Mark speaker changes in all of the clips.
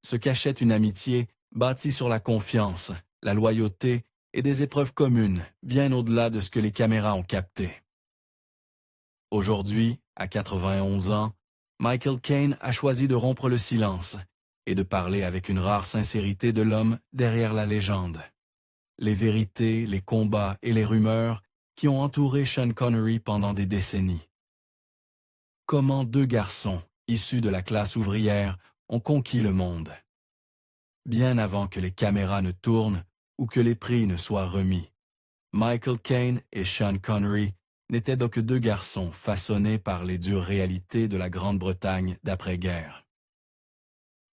Speaker 1: se cachait une amitié bâtie sur la confiance, la loyauté et des épreuves communes, bien au-delà de ce que les caméras ont capté. Aujourd'hui, à 91 ans, Michael Caine a choisi de rompre le silence et de parler avec une rare sincérité de l'homme derrière la légende. Les vérités, les combats et les rumeurs qui ont entouré Sean Connery pendant des décennies. Comment deux garçons, issus de la classe ouvrière, ont conquis le monde. Bien avant que les caméras ne tournent ou que les prix ne soient remis. Michael Caine et Sean Connery n'étaient donc que deux garçons façonnés par les dures réalités de la Grande-Bretagne d'après-guerre.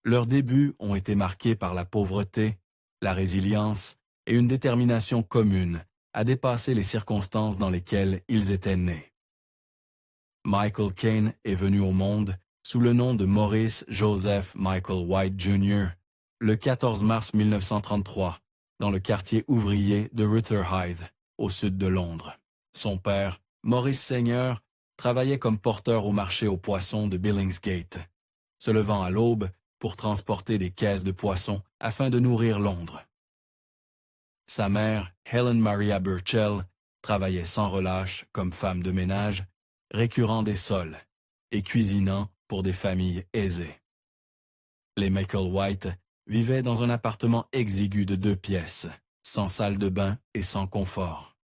Speaker 1: Leurs débuts ont été marqués par la pauvreté, la résilience et une détermination commune à dépasser les circonstances dans lesquelles ils étaient nés. Michael Caine est venu au monde sous le nom de Maurice Joseph Michael White Jr. le 14 mars 1933, dans le quartier ouvrier de Rotherhithe, au sud de Londres. Son père, Maurice Seigneur, travaillait comme porteur au marché aux poissons de Billingsgate, se levant à l'aube pour transporter des caisses de poissons afin de nourrir Londres. Sa mère, Helen Maria Burchell, travaillait sans relâche comme femme de ménage, récurant des sols et cuisinant pour des familles aisées. Les Michael White vivaient dans un appartement exigu de 2 pièces, sans salle de bain et sans confort.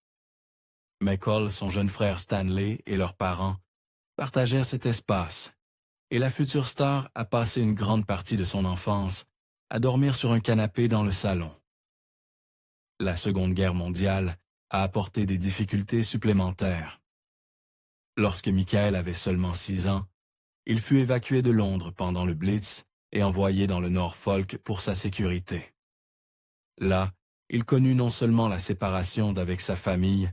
Speaker 1: Michael, son jeune frère Stanley et leurs parents partagèrent cet espace, et la future star a passé une grande partie de son enfance à dormir sur un canapé dans le salon. La Seconde Guerre mondiale a apporté des difficultés supplémentaires. Lorsque Michael avait seulement 6 ans, il fut évacué de Londres pendant le Blitz et envoyé dans le Norfolk pour sa sécurité. Là, il connut non seulement la séparation d'avec sa famille,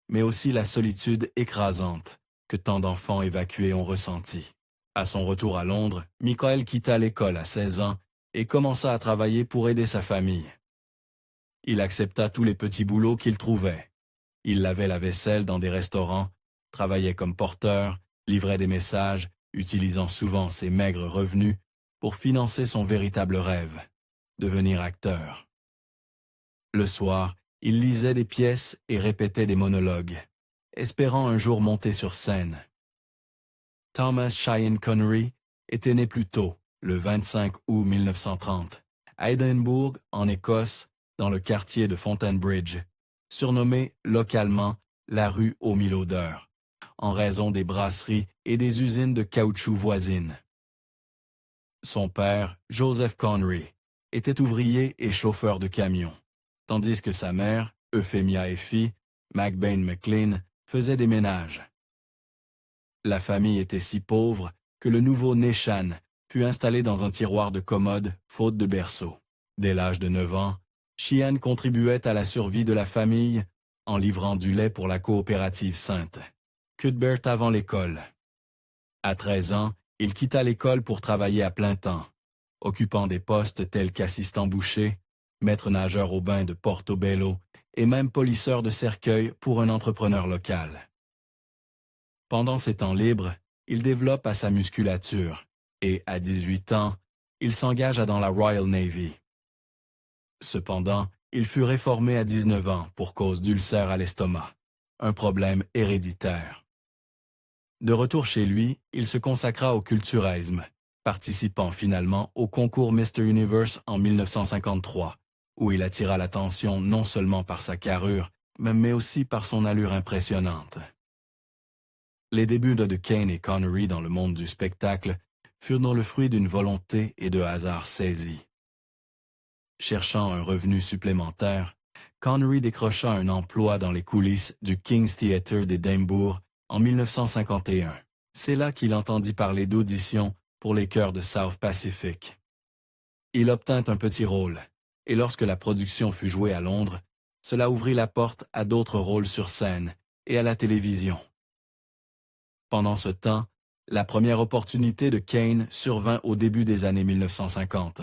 Speaker 1: mais aussi la solitude écrasante que tant d'enfants évacués ont ressentie. À son retour à Londres, Michael quitta l'école à 16 ans et commença à travailler pour aider sa famille. Il accepta tous les petits boulots qu'il trouvait. Il lavait la vaisselle dans des restaurants, travaillait comme porteur, livrait des messages, utilisant souvent ses maigres revenus pour financer son véritable rêve, devenir acteur. Le soir, il lisait des pièces et répétait des monologues, espérant un jour monter sur scène. Thomas Cheyenne Connery était né plus tôt, le 25 août 1930, à Édimbourg, en Écosse, dans le quartier de Fontainebridge, surnommé localement la rue aux 1000 odeurs, en raison des brasseries et des usines de caoutchouc voisines. Son père, Joseph Connery, était ouvrier et chauffeur de camion, tandis que sa mère, Euphemia Effie, McBain McLean, faisait des ménages. La famille était si pauvre que le nouveau-né Sean fut installé dans un tiroir de commode faute de berceau. Dès l'âge de 9 ans, Sheehan contribuait à la survie de la famille en livrant du lait pour la coopérative Sainte, Cuthbert avant l'école. À 13 ans, il quitta l'école pour travailler à plein temps, occupant des postes tels qu'assistant boucher, maître nageur au bain de Portobello et même polisseur de cercueils pour un entrepreneur local. Pendant ses temps libres, il développe à sa musculature et, à 18 ans, il s'engage dans la Royal Navy. Cependant, il fut réformé à 19 ans pour cause d'ulcère à l'estomac, un problème héréditaire. De retour chez lui, il se consacra au culturisme, participant finalement au concours Mr. Universe en 1953, où il attira l'attention non seulement par sa carrure, mais aussi par son allure impressionnante. Les débuts de Caine et Connery dans le monde du spectacle furent le fruit d'une volonté et de hasard saisis. Cherchant un revenu supplémentaire, Connery décrocha un emploi dans les coulisses du King's Theatre d'Édimbourg en 1951. C'est là qu'il entendit parler d'auditions pour les chœurs de South Pacific. Il obtint un petit rôle, et lorsque la production fut jouée à Londres, cela ouvrit la porte à d'autres rôles sur scène et à la télévision. Pendant ce temps, la première opportunité de Caine survint au début des années 1950,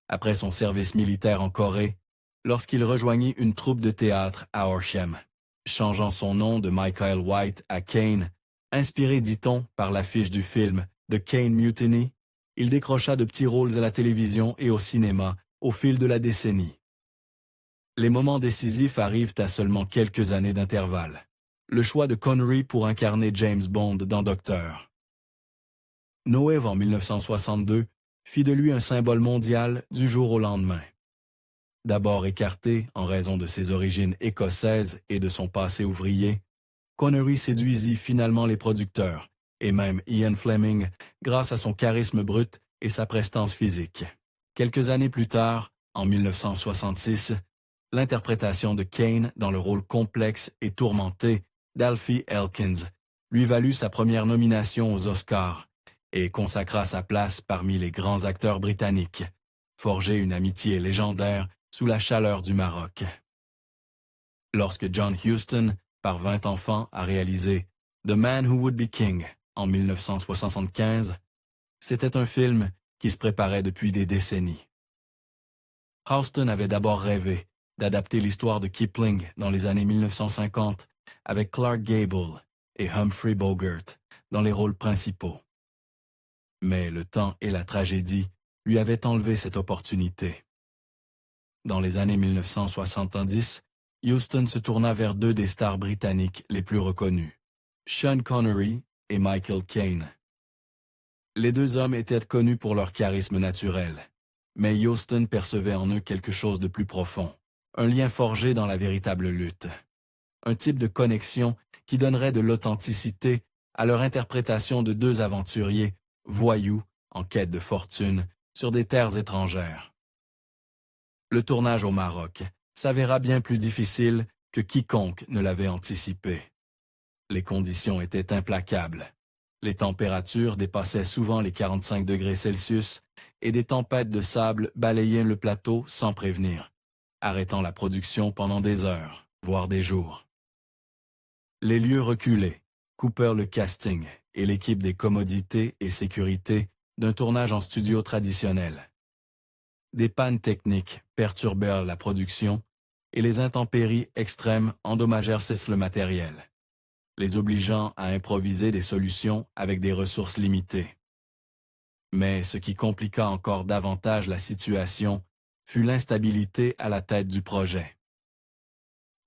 Speaker 1: après son service militaire en Corée, lorsqu'il rejoignit une troupe de théâtre à Horsham, changeant son nom de Michael White à Caine, inspiré, dit-on, par l'affiche du film The Caine Mutiny, il décrocha de petits rôles à la télévision et au cinéma au fil de la décennie. Les moments décisifs arrivent à seulement quelques années d'intervalle. Le choix de Connery pour incarner James Bond dans Docteur. No Eve en 1962 fit de lui un symbole mondial du jour au lendemain. D'abord écarté en raison de ses origines écossaises et de son passé ouvrier, Connery séduisit finalement les producteurs, et même Ian Fleming, grâce à son charisme brut et sa prestance physique. Quelques années plus tard, en 1966, l'interprétation de Kane dans le rôle complexe et tourmenté d'Alfie Elkins lui valut sa première nomination aux Oscars et consacra sa place parmi les grands acteurs britanniques, forgé une amitié légendaire sous la chaleur du Maroc. Lorsque John Huston parvint enfin à réaliser The Man Who Would Be King en 1975, c'était un film qui se préparait depuis des décennies. Huston avait d'abord rêvé d'adapter l'histoire de Kipling dans les années 1950 avec Clark Gable et Humphrey Bogart dans les rôles principaux. Mais le temps et la tragédie lui avaient enlevé cette opportunité. Dans les années 1970, Huston se tourna vers deux des stars britanniques les plus reconnues, Sean Connery et Michael Caine. Les deux hommes étaient connus pour leur charisme naturel, mais Huston percevait en eux quelque chose de plus profond, un lien forgé dans la véritable lutte. Un type de connexion qui donnerait de l'authenticité à leur interprétation de deux aventuriers, voyous, en quête de fortune, sur des terres étrangères. Le tournage au Maroc s'avéra bien plus difficile que quiconque ne l'avait anticipé. Les conditions étaient implacables. Les températures dépassaient souvent les 45 degrés Celsius et des tempêtes de sable balayaient le plateau sans prévenir, arrêtant la production pendant des heures, voire des jours. Les lieux reculés coupèrent le casting et l'équipe des commodités et sécurité d'un tournage en studio traditionnel. Des pannes techniques perturbèrent la production et les intempéries extrêmes endommagèrent le matériel, les obligeant à improviser des solutions avec des ressources limitées. Mais ce qui compliqua encore davantage la situation fut l'instabilité à la tête du projet.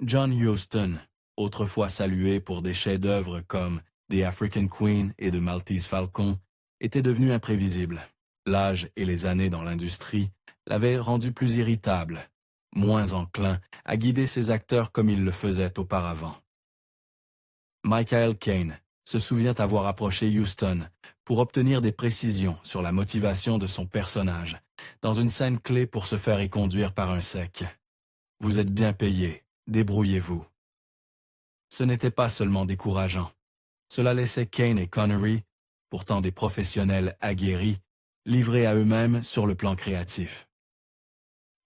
Speaker 1: John Huston, autrefois salué pour des chefs-d'œuvre comme The African Queen et The Maltese Falcon, était devenu imprévisible. L'âge et les années dans l'industrie l'avaient rendu plus irritable, moins enclin à guider ses acteurs comme il le faisait auparavant. Michael Caine se souvient avoir approché Huston pour obtenir des précisions sur la motivation de son personnage, dans une scène clé pour se faire y conduire par un sec. « Vous êtes bien payé, débrouillez-vous. » Ce n'était pas seulement décourageant. Cela laissait Caine et Connery, pourtant des professionnels aguerris, livrés à eux-mêmes sur le plan créatif.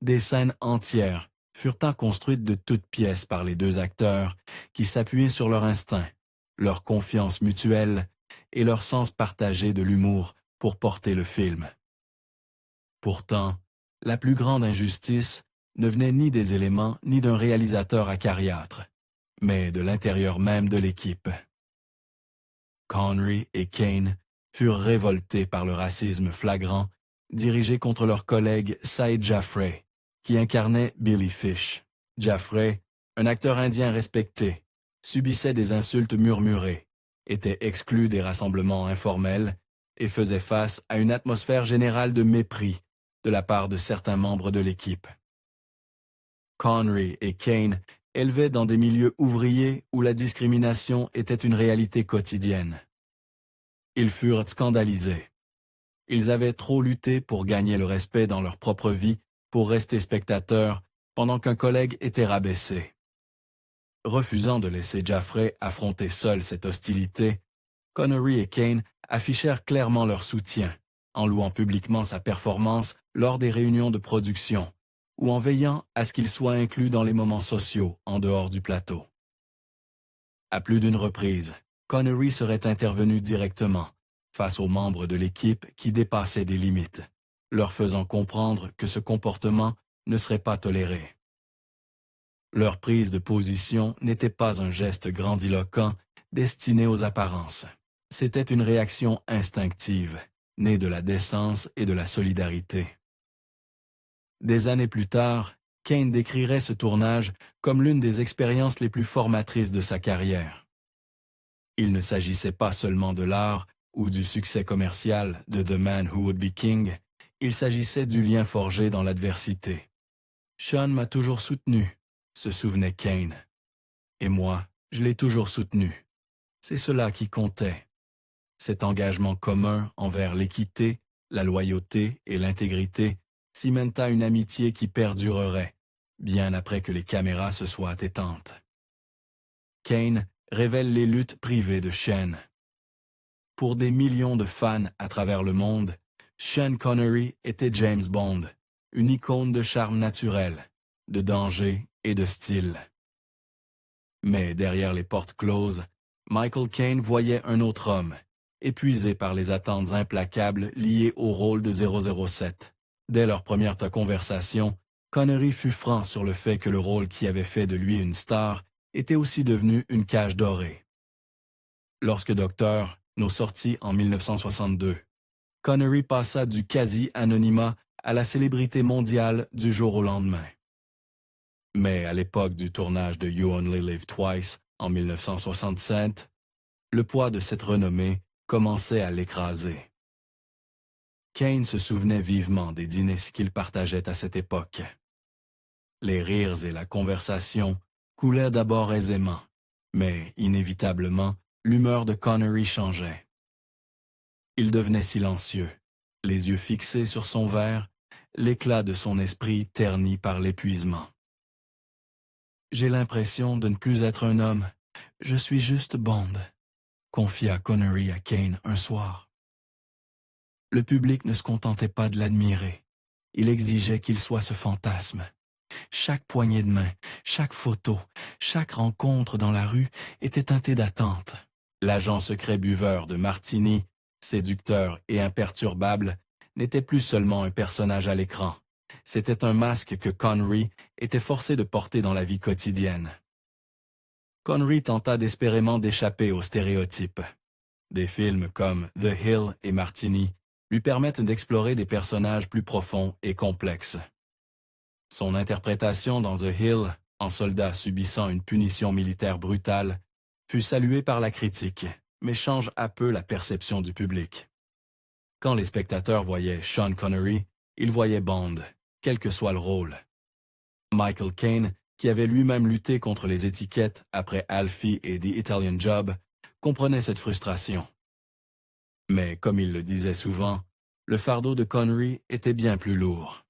Speaker 1: Des scènes entières furent construites de toutes pièces par les deux acteurs qui s'appuyaient sur leur instinct, leur confiance mutuelle et leur sens partagé de l'humour pour porter le film. Pourtant, la plus grande injustice ne venait ni des éléments ni d'un réalisateur acariâtre, mais de l'intérieur même de l'équipe. Connery et Caine furent révoltés par le racisme flagrant dirigé contre leur collègue Saïd Jaffray, qui incarnait Billy Fish. Jaffray, un acteur indien respecté, subissait des insultes murmurées, était exclu des rassemblements informels et faisait face à une atmosphère générale de mépris de la part de certains membres de l'équipe. Connery et Caine élevaient dans des milieux ouvriers où la discrimination était une réalité quotidienne. Ils furent scandalisés. Ils avaient trop lutté pour gagner le respect dans leur propre vie pour rester spectateurs pendant qu'un collègue était rabaissé. Refusant de laisser Jaffray affronter seul cette hostilité, Connery et Caine affichèrent clairement leur soutien, en louant publiquement sa performance lors des réunions de production, ou en veillant à ce qu'il soit inclus dans les moments sociaux en dehors du plateau. À plus d'une reprise, Connery serait intervenu directement face aux membres de l'équipe qui dépassaient des limites, leur faisant comprendre que ce comportement ne serait pas toléré. Leur prise de position n'était pas un geste grandiloquent destiné aux apparences. C'était une réaction instinctive, né de la décence et de la solidarité. Des années plus tard, Kane décrirait ce tournage comme l'une des expériences les plus formatrices de sa carrière. Il ne s'agissait pas seulement de l'art ou du succès commercial de The Man Who Would Be King, il s'agissait du lien forgé dans l'adversité. Sean m'a toujours soutenu, se souvenait Kane. Et moi, je l'ai toujours soutenu. C'est cela qui comptait. Cet engagement commun envers l'équité, la loyauté et l'intégrité cimenta une amitié qui perdurerait, bien après que les caméras se soient éteintes. Kane révèle les luttes privées de Sean. Pour des millions de fans à travers le monde, Sean Connery était James Bond, une icône de charme naturel, de danger et de style. Mais derrière les portes closes, Michael Caine voyait un autre homme, épuisé par les attentes implacables liées au rôle de 007. Dès leur première conversation, Connery fut franc sur le fait que le rôle qui avait fait de lui une star était aussi devenu une cage dorée. Lorsque Docteur nous sortit en 1962, Connery passa du quasi-anonymat à la célébrité mondiale du jour au lendemain. Mais à l'époque du tournage de You Only Live Twice, en 1967, le poids de cette renommée commençait à l'écraser. Caine se souvenait vivement des dîners qu'ils partageaient à cette époque. Les rires et la conversation coulaient d'abord aisément, mais inévitablement, l'humeur de Connery changeait. Il devenait silencieux, les yeux fixés sur son verre, l'éclat de son esprit terni par l'épuisement. « J'ai l'impression de ne plus être un homme, je suis juste Bond », confia Connery à Caine un soir. Le public ne se contentait pas de l'admirer, il exigeait qu'il soit ce fantasme. Chaque poignée de main, chaque photo, chaque rencontre dans la rue était teintée d'attente. L'agent secret buveur de martini, séducteur et imperturbable, n'était plus seulement un personnage à l'écran. C'était un masque que Connery était forcé de porter dans la vie quotidienne. Connery tenta désespérément d'échapper aux stéréotypes. Des films comme The Hill et Martini lui permettent d'explorer des personnages plus profonds et complexes. Son interprétation dans The Hill, en soldat subissant une punition militaire brutale, fut saluée par la critique, mais change à peu la perception du public. Quand les spectateurs voyaient Sean Connery, ils voyaient Bond, quel que soit le rôle. Michael Caine, qui avait lui-même lutté contre les étiquettes après Alfie et The Italian Job, comprenait cette frustration. Mais comme il le disait souvent, le fardeau de Connery était bien plus lourd.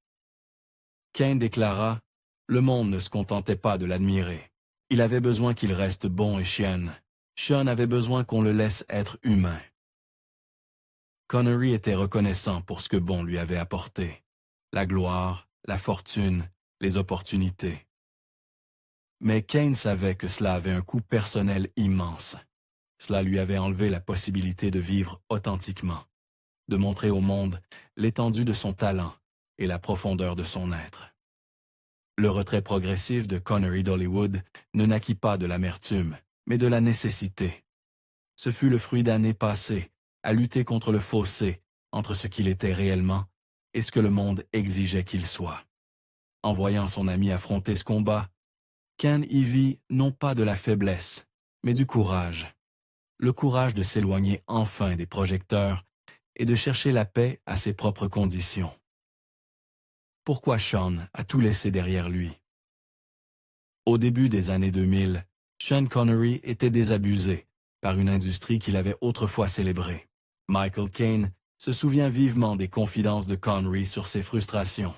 Speaker 1: Caine déclara « Le monde ne se contentait pas de l'admirer. Il avait besoin qu'il reste bon et chienne. Sean avait besoin qu'on le laisse être humain. » Connery était reconnaissant pour ce que Bond lui avait apporté. La gloire, la fortune, les opportunités. Mais Caine savait que cela avait un coût personnel immense. Cela lui avait enlevé la possibilité de vivre authentiquement, de montrer au monde l'étendue de son talent et la profondeur de son être. Le retrait progressif de Connery d'Hollywood ne naquit pas de l'amertume, mais de la nécessité. Ce fut le fruit d'années passées à lutter contre le fossé entre ce qu'il était réellement et ce que le monde exigeait qu'il soit. En voyant son ami affronter ce combat, Caine y vit non pas de la faiblesse, mais du courage. Le courage de s'éloigner enfin des projecteurs et de chercher la paix à ses propres conditions. Pourquoi Sean a tout laissé derrière lui? Au début des années 2000, Sean Connery était désabusé par une industrie qu'il avait autrefois célébrée. Michael Caine se souvient vivement des confidences de Connery sur ses frustrations.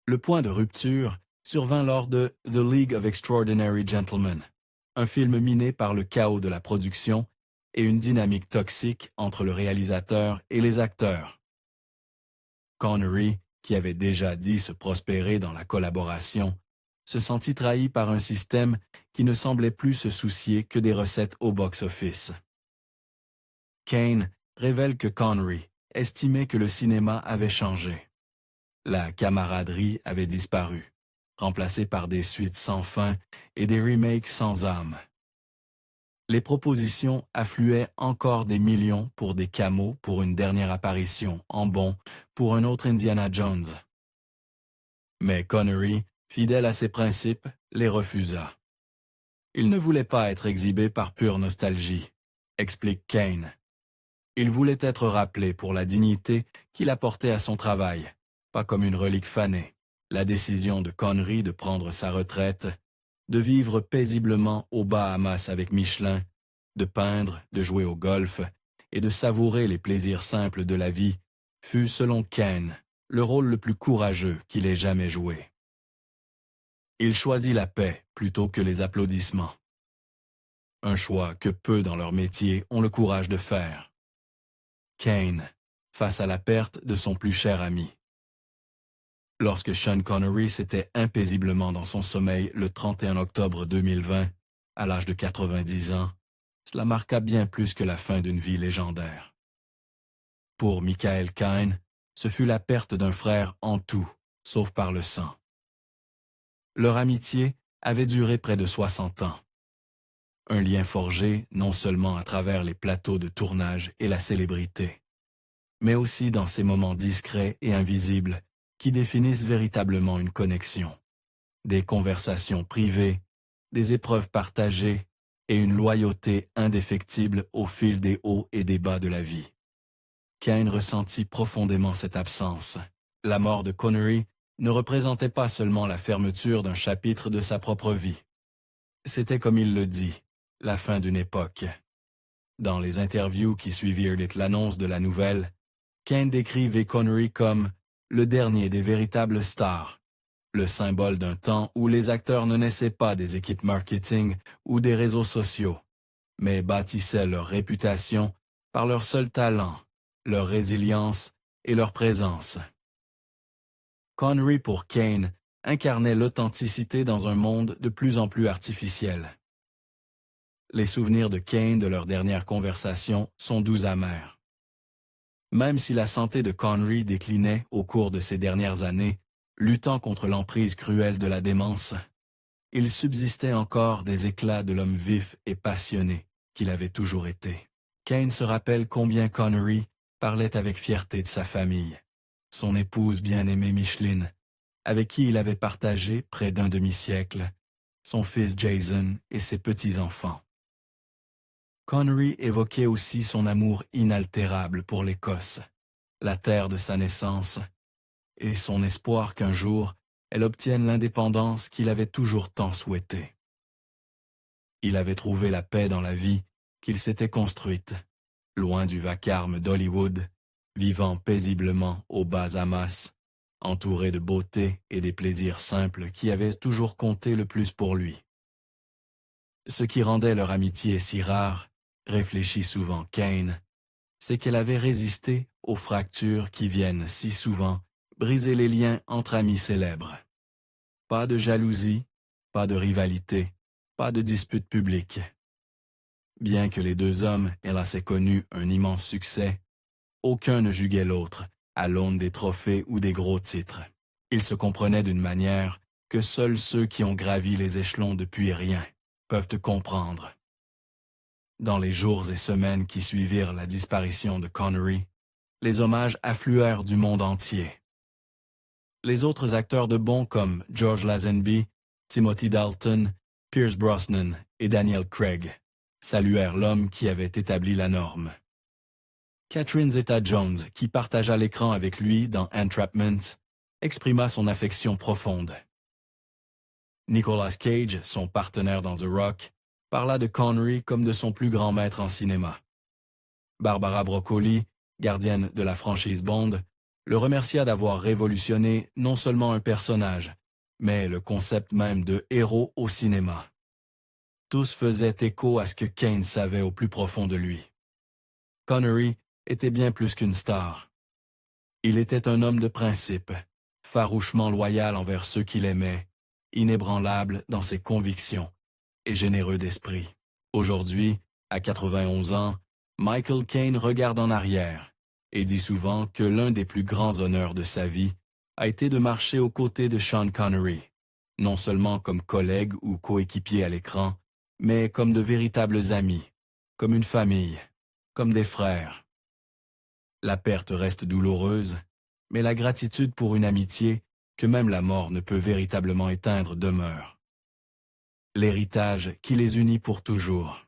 Speaker 1: Le point de rupture survint lors de The League of Extraordinary Gentlemen, un film miné par le chaos de la production et une dynamique toxique entre le réalisateur et les acteurs. Connery, qui avait déjà dit se prospérer dans la collaboration, se sentit trahi par un système qui ne semblait plus se soucier que des recettes au box-office. Caine révèle que Connery estimait que le cinéma avait changé. La camaraderie avait disparu, remplacée par des suites sans fin et des remakes sans âme. Les propositions affluaient encore des millions pour des cameos pour une dernière apparition en bon pour un autre Indiana Jones. Mais Connery, fidèle à ses principes, les refusa. Il ne voulait pas être exhibé par pure nostalgie, explique Kane. Il voulait être rappelé pour la dignité qu'il apportait à son travail, pas comme une relique fanée. La décision de Connery de prendre sa retraite, de vivre paisiblement aux Bahamas avec Michelin, de peindre, de jouer au golf et de savourer les plaisirs simples de la vie, fut, selon Kane, le rôle le plus courageux qu'il ait jamais joué. Il choisit la paix plutôt que les applaudissements. Un choix que peu dans leur métier ont le courage de faire. Kane, face à la perte de son plus cher ami. Lorsque Sean Connery s'était impaisiblement dans son sommeil le 31 octobre 2020, à l'âge de 90 ans, cela marqua bien plus que la fin d'une vie légendaire. Pour Michael Caine, ce fut la perte d'un frère en tout, sauf par le sang. Leur amitié avait duré près de 60 ans. Un lien forgé non seulement à travers les plateaux de tournage et la célébrité, mais aussi dans ces moments discrets et invisibles qui définissent véritablement une connexion. Des conversations privées, des épreuves partagées et une loyauté indéfectible au fil des hauts et des bas de la vie. Caine ressentit profondément cette absence. La mort de Connery ne représentait pas seulement la fermeture d'un chapitre de sa propre vie. C'était, comme il le dit, la fin d'une époque. Dans les interviews qui suivirent l'annonce de la nouvelle, Caine décrivait Connery comme le dernier des véritables stars, le symbole d'un temps où les acteurs ne naissaient pas des équipes marketing ou des réseaux sociaux, mais bâtissaient leur réputation par leur seul talent, leur résilience et leur présence. Connery pour Caine incarnait l'authenticité dans un monde de plus en plus artificiel. Les souvenirs de Caine de leur dernière conversation sont doux amers. Même si la santé de Connery déclinait au cours de ces dernières années, luttant contre l'emprise cruelle de la démence, il subsistait encore des éclats de l'homme vif et passionné qu'il avait toujours été. Caine se rappelle combien Connery parlait avec fierté de sa famille, son épouse bien-aimée Micheline, avec qui il avait partagé près d'un demi-siècle, son fils Jason et ses petits-enfants. Connery évoquait aussi son amour inaltérable pour l'Écosse, la terre de sa naissance, et son espoir qu'un jour, elle obtienne l'indépendance qu'il avait toujours tant souhaitée. Il avait trouvé la paix dans la vie qu'il s'était construite, loin du vacarme d'Hollywood, vivant paisiblement aux Bahamas, entouré de beauté et des plaisirs simples qui avaient toujours compté le plus pour lui. Ce qui rendait leur amitié si rare, réfléchit souvent Caine, c'est qu'elle avait résisté aux fractures qui viennent si souvent briser les liens entre amis célèbres. Pas de jalousie, pas de rivalité, pas de dispute publique. Bien que les deux hommes aient assez connu un immense succès, aucun ne juguait l'autre à l'aune des trophées ou des gros titres. Ils se comprenaient d'une manière que seuls ceux qui ont gravi les échelons depuis rien peuvent te comprendre. Dans les jours et semaines qui suivirent la disparition de Connery, les hommages affluèrent du monde entier. Les autres acteurs de bon comme George Lazenby, Timothy Dalton, Pierce Brosnan et Daniel Craig saluèrent l'homme qui avait établi la norme. Catherine Zeta-Jones, qui partagea l'écran avec lui dans Entrapment, exprima son affection profonde. Nicolas Cage, son partenaire dans The Rock, parla de Connery comme de son plus grand maître en cinéma. Barbara Broccoli, gardienne de la franchise Bond, le remercia d'avoir révolutionné non seulement un personnage, mais le concept même de héros au cinéma. Tous faisaient écho à ce que Caine savait au plus profond de lui. Connery était bien plus qu'une star. Il était un homme de principe, farouchement loyal envers ceux qu'il aimait, inébranlable dans ses convictions et généreux d'esprit. Aujourd'hui, à 91 ans, Michael Caine regarde en arrière et dit souvent que l'un des plus grands honneurs de sa vie a été de marcher aux côtés de Sean Connery, non seulement comme collègue ou coéquipier à l'écran, mais comme de véritables amis, comme une famille, comme des frères. La perte reste douloureuse, mais la gratitude pour une amitié que même la mort ne peut véritablement éteindre demeure. L'héritage qui les unit pour toujours.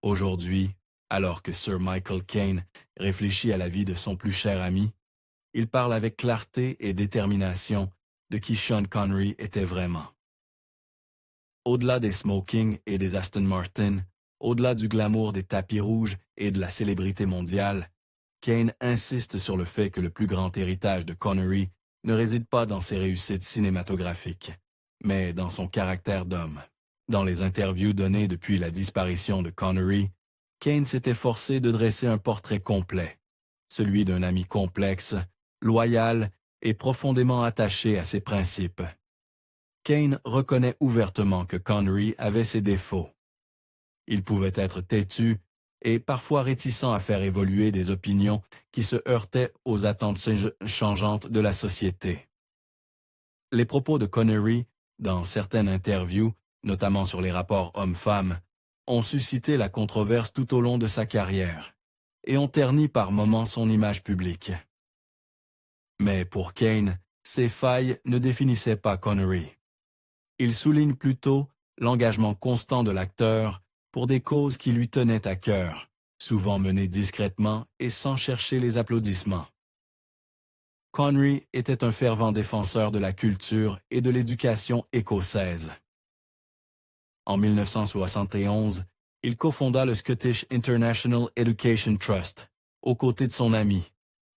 Speaker 1: Aujourd'hui, alors que Sir Michael Caine réfléchit à la vie de son plus cher ami, il parle avec clarté et détermination de qui Sean Connery était vraiment. Au-delà des smokings et des Aston Martin, au-delà du glamour des tapis rouges et de la célébrité mondiale, Caine insiste sur le fait que le plus grand héritage de Connery ne réside pas dans ses réussites cinématographiques, mais dans son caractère d'homme. Dans les interviews données depuis la disparition de Connery, Caine s'est efforcé de dresser un portrait complet, celui d'un ami complexe, loyal et profondément attaché à ses principes. Caine reconnaît ouvertement que Connery avait ses défauts. Il pouvait être têtu et parfois réticent à faire évoluer des opinions qui se heurtaient aux attentes changeantes de la société. Les propos de Connery, dans certaines interviews, notamment sur les rapports hommes-femmes, ont suscité la controverse tout au long de sa carrière et ont terni par moments son image publique. Mais pour Caine, ces failles ne définissaient pas Connery. Il souligne plutôt l'engagement constant de l'acteur pour des causes qui lui tenaient à cœur, souvent menées discrètement et sans chercher les applaudissements. Connery était un fervent défenseur de la culture et de l'éducation écossaise. En 1971, il cofonda le Scottish International Education Trust, aux côtés de son ami,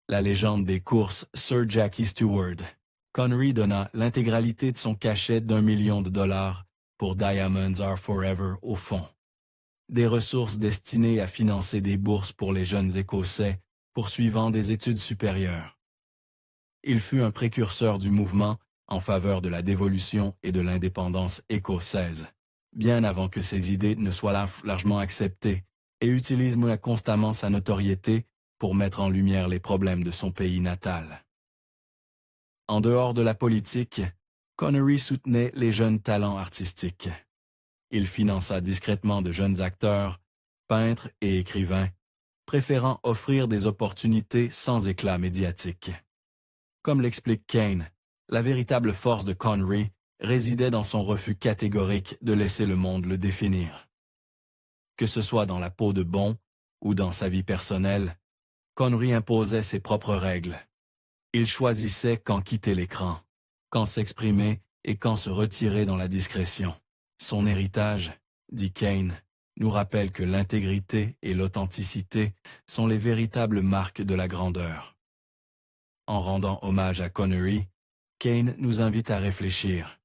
Speaker 1: la légende des courses Sir Jackie Stewart. Connery donna l'intégralité de son cachet d'1 million de dollars pour Diamonds Are Forever au fond. Des ressources destinées à financer des bourses pour les jeunes Écossais poursuivant des études supérieures. Il fut un précurseur du mouvement en faveur de la dévolution et de l'indépendance écossaise, bien avant que ses idées ne soient largement acceptées, et utilise constamment sa notoriété pour mettre en lumière les problèmes de son pays natal. En dehors de la politique, Connery soutenait les jeunes talents artistiques. Il finança discrètement de jeunes acteurs, peintres et écrivains, préférant offrir des opportunités sans éclat médiatique. Comme l'explique Caine, la véritable force de Connery résidait dans son refus catégorique de laisser le monde le définir. Que ce soit dans la peau de Bon ou dans sa vie personnelle, Connery imposait ses propres règles. Il choisissait quand quitter l'écran, quand s'exprimer et quand se retirer dans la discrétion. Son héritage, dit Caine, nous rappelle que l'intégrité et l'authenticité sont les véritables marques de la grandeur. En rendant hommage à Connery, Caine nous invite à réfléchir.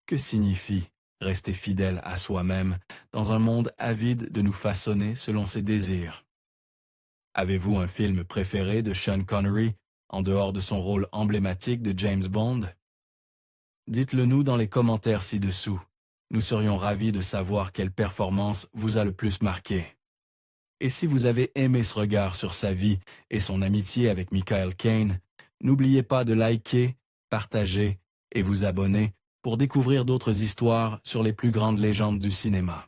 Speaker 1: Que signifie rester fidèle à soi-même dans un monde avide de nous façonner selon ses désirs? Avez-vous un film préféré de Sean Connery en dehors de son rôle emblématique de James Bond? Dites-le nous dans les commentaires ci-dessous. Nous serions ravis de savoir quelle performance vous a le plus marqué. Et si vous avez aimé ce regard sur sa vie et son amitié avec Michael Caine, n'oubliez pas de liker, partager et vous abonner pour découvrir d'autres histoires sur les plus grandes légendes du cinéma.